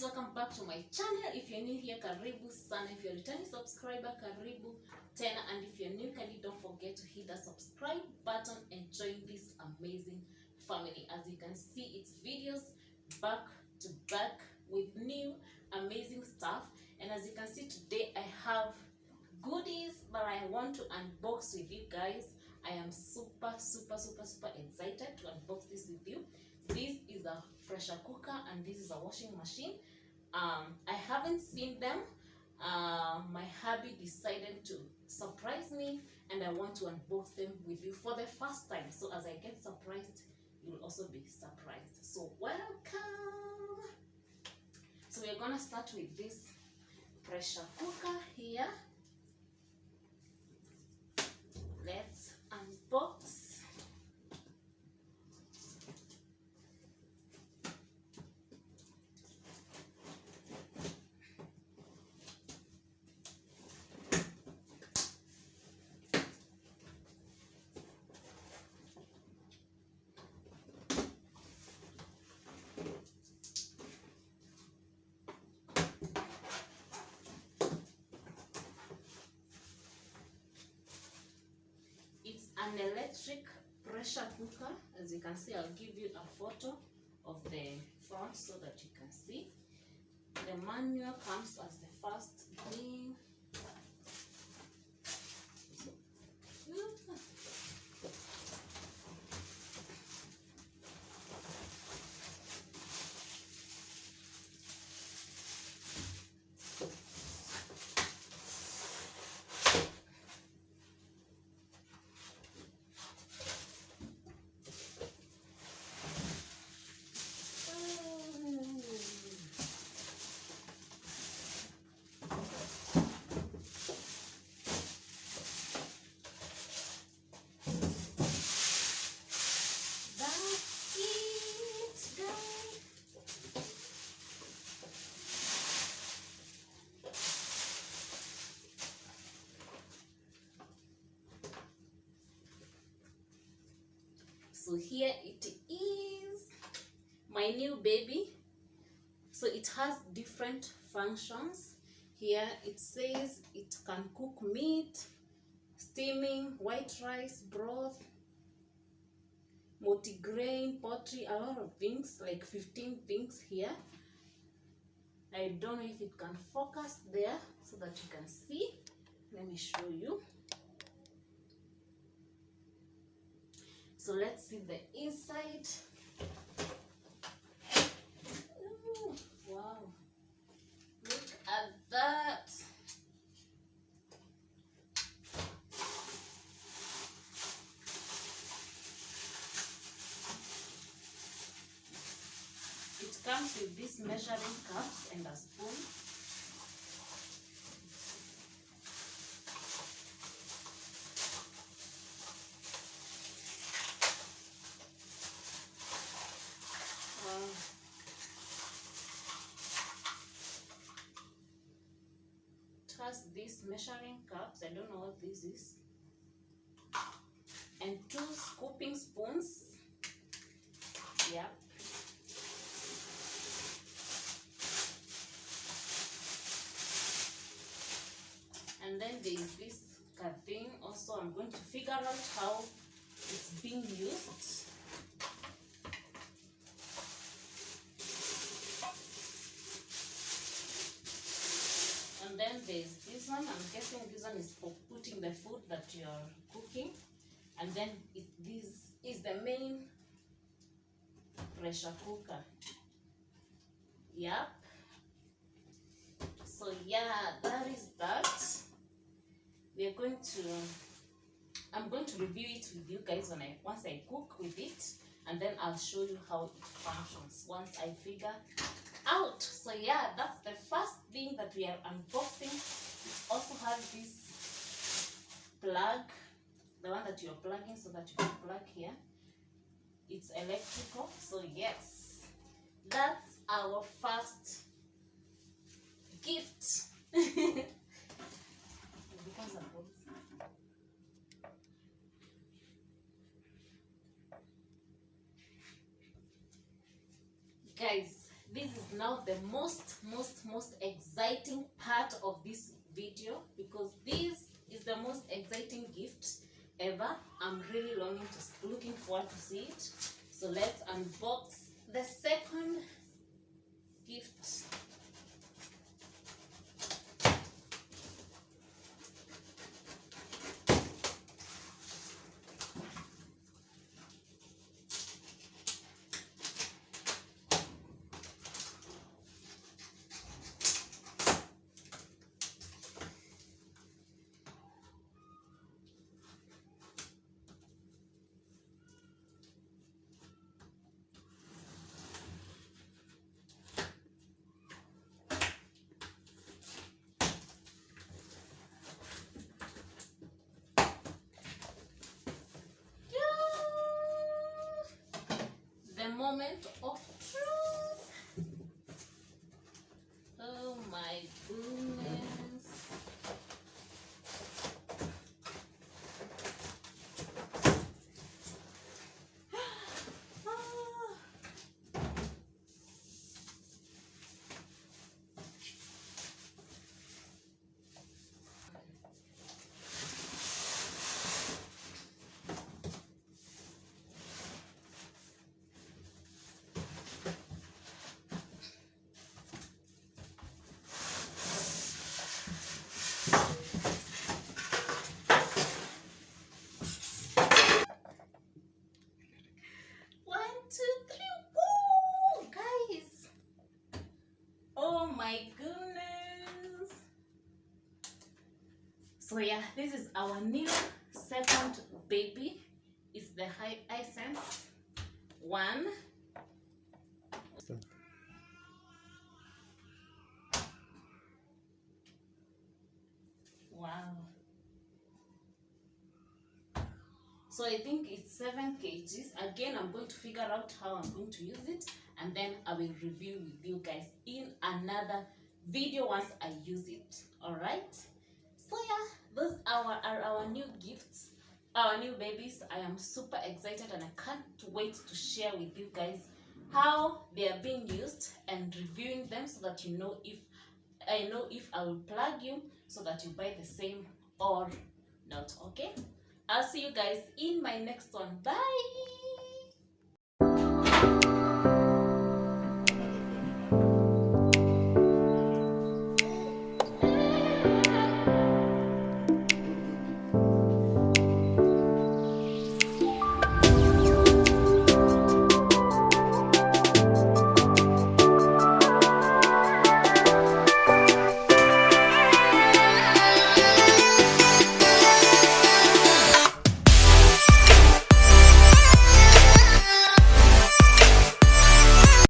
guys, welcome back to my channel. If you're new here, karibu sana. If you're a returning subscriber, karibu tena. And if you're new, don't forget to hit the subscribe button and join this amazing family. As you can see, it's videos back to back with new amazing stuff. And as you can see, today I have goodies that I want to unbox with you guys. I am super excited to unbox this with you. This is a pressure cooker and this is a washing machine. I haven't seen them. My hubby decided to surprise me and I want to unbox them with you for the first time. So as I get surprised, you will also be surprised. So welcome. So we're gonna start with this pressure cooker here. Let's unbox. It's an electric pressure cooker. As you can see, I'll give you a photo of the front so that you can see. The manual comes as the first thing. So here it is, my new baby. So it has different functions. Here it says it can cook meat, steaming, white rice, broth, multigrain, poultry, a lot of things, like 15 things here. I don't know if it can focus there so that you can see. Let me show you. So let's see the inside. Ooh, wow, look at that. It comes with these measuring cups and a spoon. It has these measuring cups. I don't know what this is. And 2 scooping spoons. Yeah. And then there is this thing. Also, I'm going to figure out how it's being used. And then there's this one. I'm guessing this one is for putting the food that you're cooking. And then this is the main pressure cooker. Yep. So yeah, that is that. I'm going to review it with you guys once I cook with it, and then I'll show you how it functions once I figure out. So yeah, that's the first thing that we are unboxing. It also has this plug, the one that you're plugging so that you can plug here. It's electrical. So yes, that's our first gift. Guys, this is now the most exciting part of this video, because this is the most exciting gift ever. I'm really looking forward to see it. So let's unbox the second gift. The moment of truth. Oh my goodness. My goodness. So yeah, this is our new second baby. It's the Hisense one. Wow. So I think it's 7 kgs. Again, I'm going to figure out how I'm going to use it, and then I will review with you guys in another video once I use it. All right. So yeah, those are our new gifts, our new babies. I am super excited and I can't wait to share with you guys how they are being used and reviewing them, so that you know if I will plug you so that you buy the same or not. Okay, I'll see you guys in my next one. Bye.